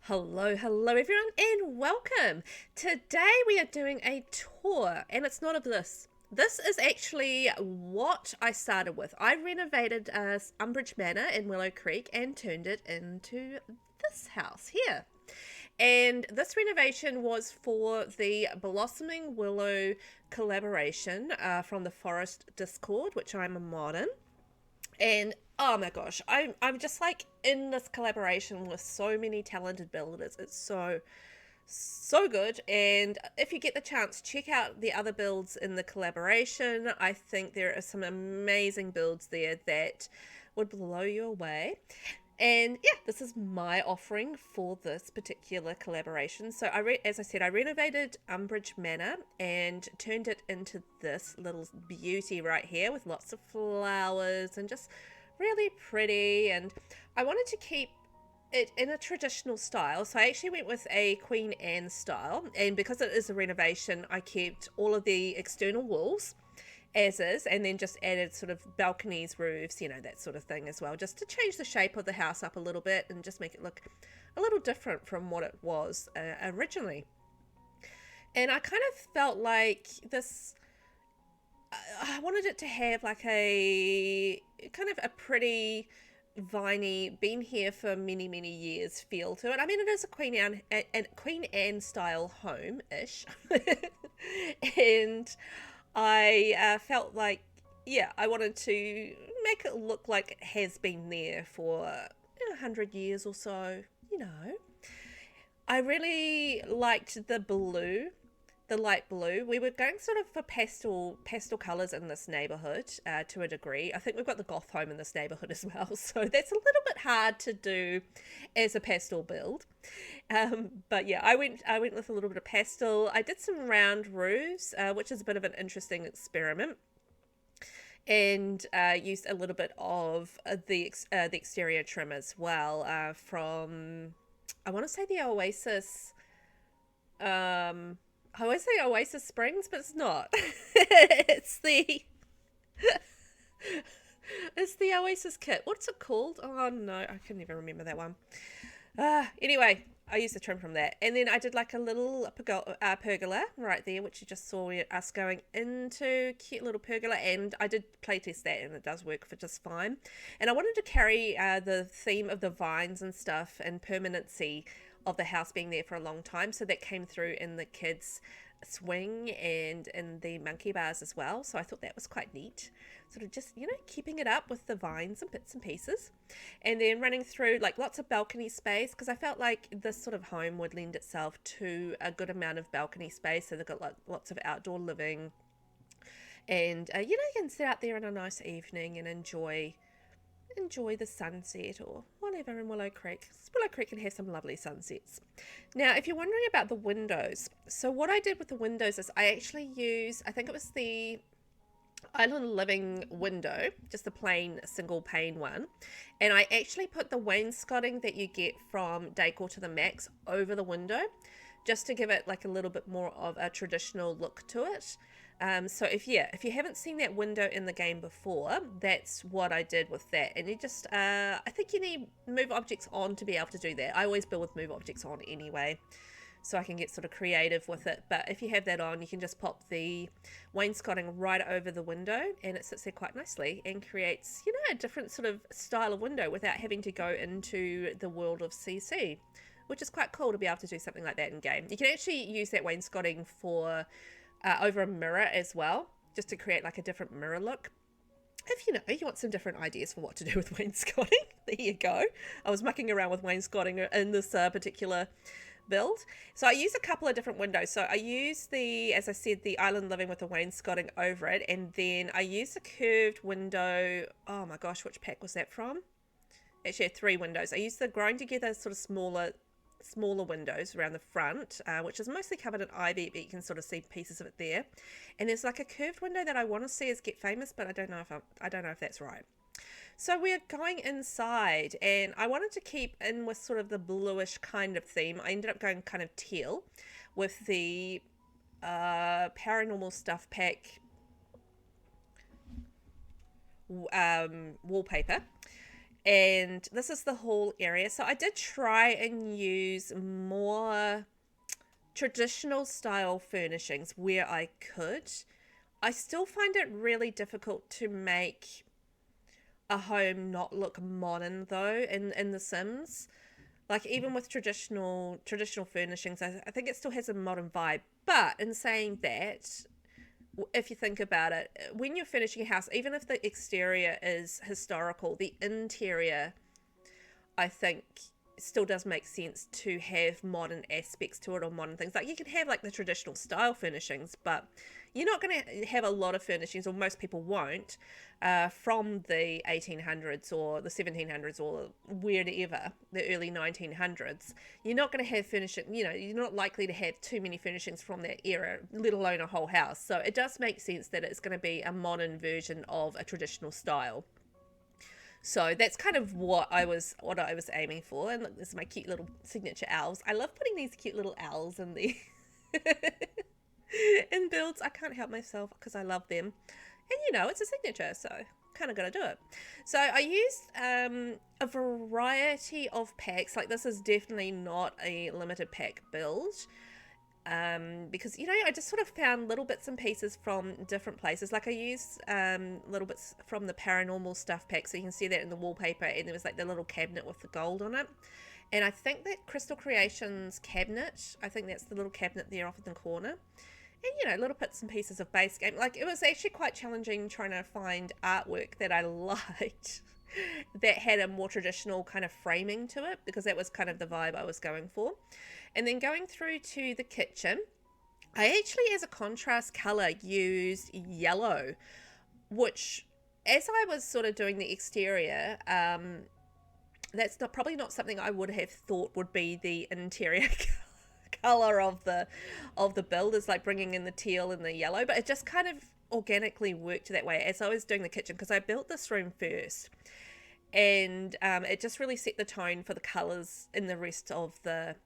Hello everyone, and welcome. Today we are doing a tour, and it's not of this. This is actually what I started with. I renovated Umbrage Manor in Willow Creek and turned it into this house here. And this renovation was for the Blossoming Willow collaboration from the Forest Discord, which I'm a mod in. And oh my gosh, I'm just like in this collaboration with so many talented builders. It's so good. And if you get the chance, check out the other builds in the collaboration. I think there are some amazing builds there that would blow you away. And yeah, this is my offering for this particular collaboration. So as I said, I renovated Umbrage Manor and turned it into this little beauty right here with lots of flowers and just really pretty. And I wanted to keep it in a traditional style, so I actually went with a Queen Anne style. And because it is a renovation, I kept all of the external walls as is, and then just added sort of balconies, roofs, that sort of thing as well, just to change the shape of the house up a little bit and just make it look a little different from what it was originally. And I kind of felt like this, I wanted it to have like a kind of a pretty viney, been here for many years feel to it. I mean, it is a Queen Anne style home ish, and I felt like, yeah, I wanted to make it look like it has been there for 100 years or so. You know, I really liked the light blue. We were going sort of for pastel colors in this neighborhood to a degree. I think we've got the goth home in this neighborhood as well, so that's a little bit hard to do as a pastel build. But yeah, I went with a little bit of pastel. I did some round roofs, which is a bit of an interesting experiment, and used a little bit of the exterior trim as well from, I want to say, the Oasis. I always say Oasis Springs, but it's not. It's the Oasis kit. What's it called? Oh no, I couldn't even remember that one. Anyway, I used the trim from that, and then I did like a little pergola right there, which you just saw us going into. Cute little pergola, and I did playtest that, and it does work for just fine. And I wanted to carry the theme of the vines and stuff and permanency of the house being there for a long time, so that came through in the kids' swing and in the monkey bars as well. So I thought that was quite neat, sort of just keeping it up with the vines and bits and pieces, and then running through like lots of balcony space, because I felt like this sort of home would lend itself to a good amount of balcony space. So they've got like lots of outdoor living, and you can sit out there on a nice evening and enjoy the sunset or whatever in Willow Creek. Willow Creek can have some lovely sunsets. Now, if you're wondering about the windows, so what I did with the windows is I actually used, I think it was the Island Living window, just the plain single pane one, and I actually put the wainscoting that you get from Decor to the Max over the window, just to give it like a little bit more of a traditional look to it. So if you haven't seen that window in the game before, that's what I did with that. And you just, I think you need move objects on to be able to do that. I always build with move objects on anyway, so I can get sort of creative with it. But if you have that on, you can just pop the wainscoting right over the window, and it sits there quite nicely and creates, a different sort of style of window without having to go into the world of CC, which is quite cool to be able to do something like that in game. You can actually use that wainscoting for over a mirror as well, just to create like a different mirror look. If you want some different ideas for what to do with wainscoting, there you go. I was mucking around with wainscoting in this particular build. So I use a couple of different windows. So I use as I said, the Island Living with the wainscoting over it, and then I use a curved window. Oh my gosh, which pack was that from? Actually, I had 3 windows. I used the Growing Together sort of smaller windows around the front, which is mostly covered in ivy, but you can sort of see pieces of it there. And there's like a curved window that I want to see as Get Famous, but I don't know if that's right. So we're going inside, and I wanted to keep in with sort of the bluish kind of theme. I ended up going kind of teal with the paranormal stuff pack wallpaper. And this is the whole area. So I did try and use more traditional style furnishings where I could. I still find it really difficult to make a home not look modern though in The Sims. Like even with traditional furnishings, I think it still has a modern vibe. But in saying that, if you think about it, when you're furnishing a house, even if the exterior is historical, the interior, I think, still does make sense to have modern aspects to it, or modern things. Like you can have like the traditional style furnishings, but you're not going to have a lot of furnishings, or most people won't, from the 1800s or the 1700s or wherever, the early 1900s. You're not going to have furnishing, you're not likely to have too many furnishings from that era, let alone a whole house. So it does make sense that it's going to be a modern version of a traditional style. So that's kind of what I was aiming for. And look, this is my cute little signature owls. I love putting these cute little owls in the in builds. I can't help myself because I love them. And it's a signature, so kind of got to do it. So I used a variety of packs. Like this is definitely not a limited pack build. Because I just sort of found little bits and pieces from different places. Like I used little bits from the paranormal stuff pack, so you can see that in the wallpaper, and there was like the little cabinet with the gold on it. And I think that Crystal Creations cabinet, I think that's the little cabinet there off in the corner. And little bits and pieces of base game. Like it was actually quite challenging trying to find artwork that I liked that had a more traditional kind of framing to it, because that was kind of the vibe I was going for. And then going through to the kitchen, I actually, as a contrast color, used yellow, which, as I was sort of doing the exterior, that's probably not something I would have thought would be the interior color of the build, is like bringing in the teal and the yellow, but it just kind of organically worked that way as I was doing the kitchen, because I built this room first, and it just really set the tone for the colors in the rest of the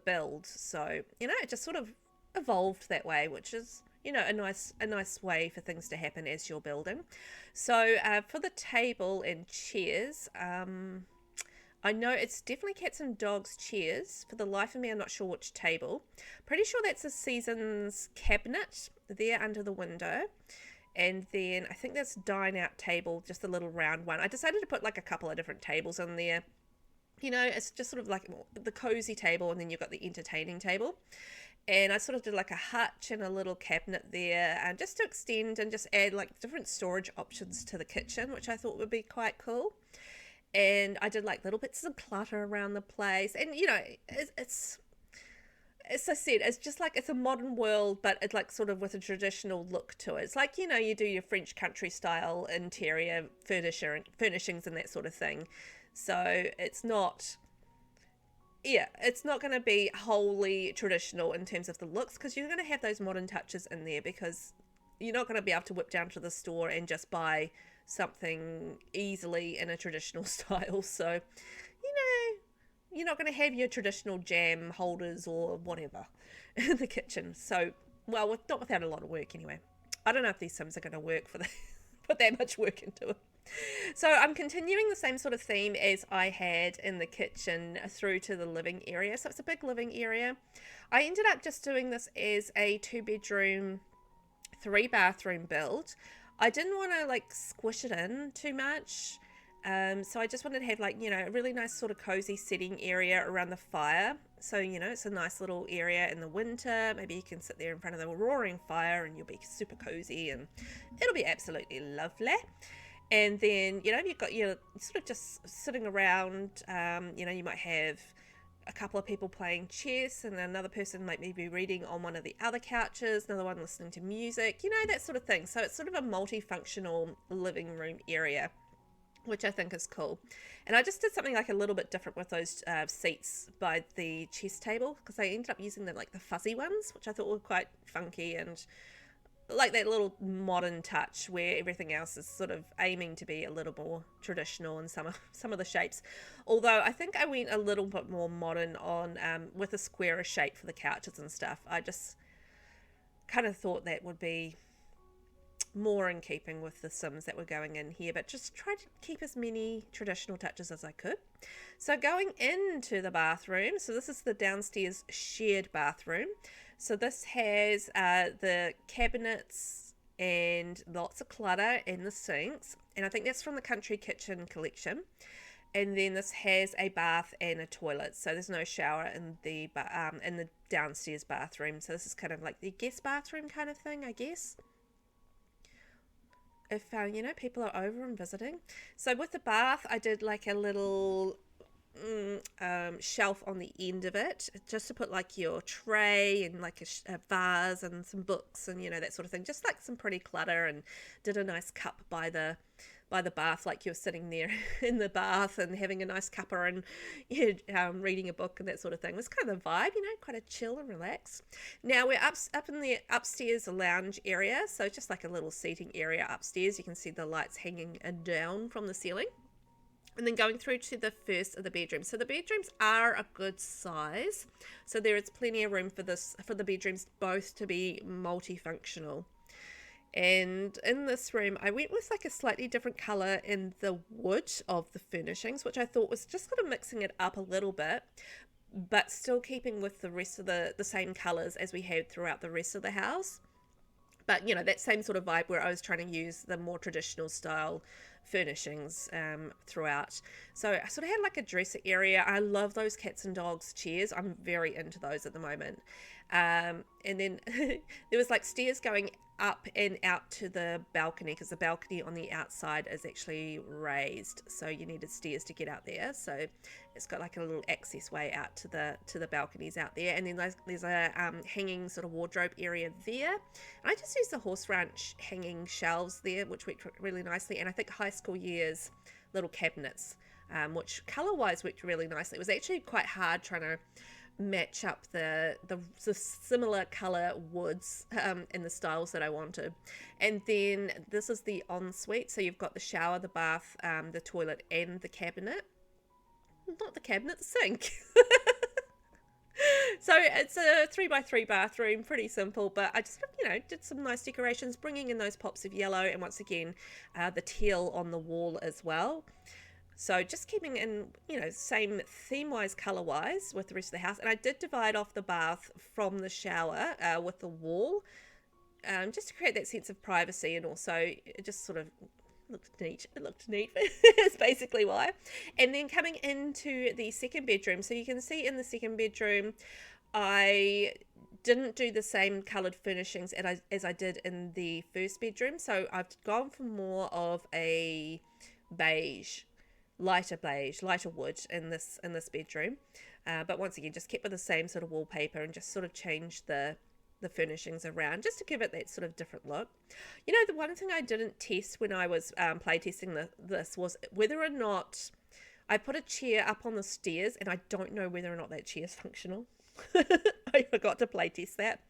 build. So it just sort of evolved that way, which is a nice way for things to happen as you're building. So for the table and chairs, I know it's definitely cats and dogs chairs. For the life of me, I'm not sure which table. Pretty sure that's a Seasons cabinet there under the window. And then I think that's dine out table, just a little round one. I decided to put like a couple of different tables in there. It's just sort of like the cozy table, and then you've got the entertaining table. And I sort of did like a hutch and a little cabinet there, and just to extend and just add like different storage options to the kitchen, which I thought would be quite cool. And I did like little bits of clutter around the place. And, it's as I said, it's just like, it's a modern world, but it's like sort of with a traditional look to it. It's like, you do your French country style interior furnishings and that sort of thing. So it's not going to be wholly traditional in terms of the looks, because you're going to have those modern touches in there, because you're not going to be able to whip down to the store and just buy something easily in a traditional style. So, you're not going to have your traditional jam holders or whatever in the kitchen. So, well, not without a lot of work anyway. I don't know if these Sims are going to work for that, put that much work into it. So I'm continuing the same sort of theme as I had in the kitchen through to the living area. So it's a big living area. I ended up just doing this as a 2-bedroom, 3-bathroom build. I didn't want to like squish it in too much. So I just wanted to have like, a really nice sort of cozy sitting area around the fire. So, it's a nice little area in the winter. Maybe you can sit there in front of the roaring fire and you'll be super cozy and it'll be absolutely lovely. And then, you've got your sort of just sitting around, you might have a couple of people playing chess, and another person might maybe reading on one of the other couches, another one listening to music, that sort of thing. So it's sort of a multifunctional living room area, which I think is cool. And I just did something like a little bit different with those seats by the chess table, because I ended up using them like the fuzzy ones, which I thought were quite funky and like that little modern touch where everything else is sort of aiming to be a little more traditional in some of the shapes. Although I think I went a little bit more modern on with a squarer shape for the couches and stuff. I just kind of thought that would be more in keeping with the Sims that were going in here, but just try to keep as many traditional touches as I could. So going into the bathroom, so this is the downstairs shared bathroom. So this has the cabinets and lots of clutter in the sinks, and I think that's from the Country Kitchen collection. And then this has a bath and a toilet, so there's no shower in the downstairs bathroom. So this is kind of like the guest bathroom kind of thing, I guess, if you know, people are over and visiting. So with the bath, I did like a little shelf on the end of it, just to put like your tray and like a vase and some books and, you know, that sort of thing, just like some pretty clutter. And did a nice cup by the bath, like you're sitting there in the bath and having a nice cuppa and, you know, reading a book and that sort of thing. It was kind of the vibe, you know, quite a chill and relax. Now we're up in the upstairs lounge area, so just like a little seating area upstairs. You can see the lights hanging down from the ceiling. And then going through to the first of the bedrooms. So the bedrooms are a good size, so there is plenty of room for the bedrooms both to be multifunctional. And in this room, I went with like a slightly different color in the wood of the furnishings, which I thought was just kind of mixing it up a little bit, but still keeping with the rest of the same colors as we had throughout the rest of the house. But, you know, that same sort of vibe where I was trying to use the more traditional style furnishings throughout. So I sort of had like a dresser area. I love those cats and dogs chairs. I'm very into those at the moment. And then there was like stairs going up and out to the balcony, because the balcony on the outside is actually raised, so you needed stairs to get out there. So it's got like a little access way out to the balconies out there. And then there's a hanging sort of wardrobe area there, and I just used the horse ranch hanging shelves there, which worked really nicely. And I think high school years little cabinets, which color wise worked really nicely. It was actually quite hard trying to match up the similar color woods in the styles that I wanted. And then this is the ensuite, so you've got the shower, the bath, the toilet, and the cabinet. Not the cabinet, the sink. So it's a 3x3 bathroom, pretty simple, but I just, you know, did some nice decorations, bringing in those pops of yellow, and once again the teal on the wall as well. So just keeping in, you know, same theme-wise, color-wise with the rest of the house. And I did divide off the bath from the shower with the wall, just to create that sense of privacy, and also it just sort of looked neat. It looked neat. It's basically why. And then coming into the second bedroom, so you can see in the second bedroom, I didn't do the same coloured furnishings as I did in the first bedroom. So I've gone for more of a beige, lighter wood in this bedroom, but once again just kept with the same sort of wallpaper, and just sort of changed the furnishings around just to give it that sort of different look. You know, the one thing I didn't test when I was playtesting this was whether or not I put a chair up on the stairs, and I don't know whether or not that chair is functional. I forgot to playtest that,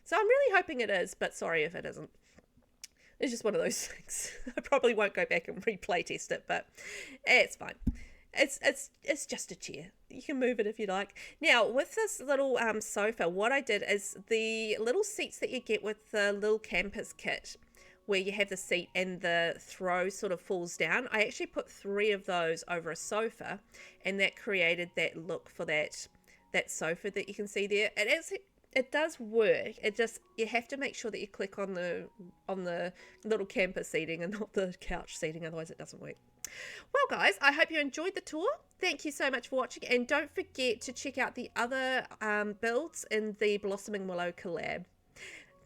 so I'm really hoping it is, but sorry if it isn't. It's just one of those things. I probably won't go back and replay test it, but it's fine. It's just a chair. You can move it if you like. Now, with this little sofa, what I did is the little seats that you get with the little campers kit, where you have the seat and the throw sort of falls down, I actually put 3 of those over a sofa, and that created that look for that sofa that you can see there. It does work. It just, you have to make sure that you click on the little camper seating and not the couch seating, otherwise it doesn't work. Well guys, I hope you enjoyed the tour. Thank you so much for watching, and don't forget to check out the other builds in the Blossoming Willow collab.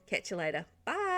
Catch you later. Bye.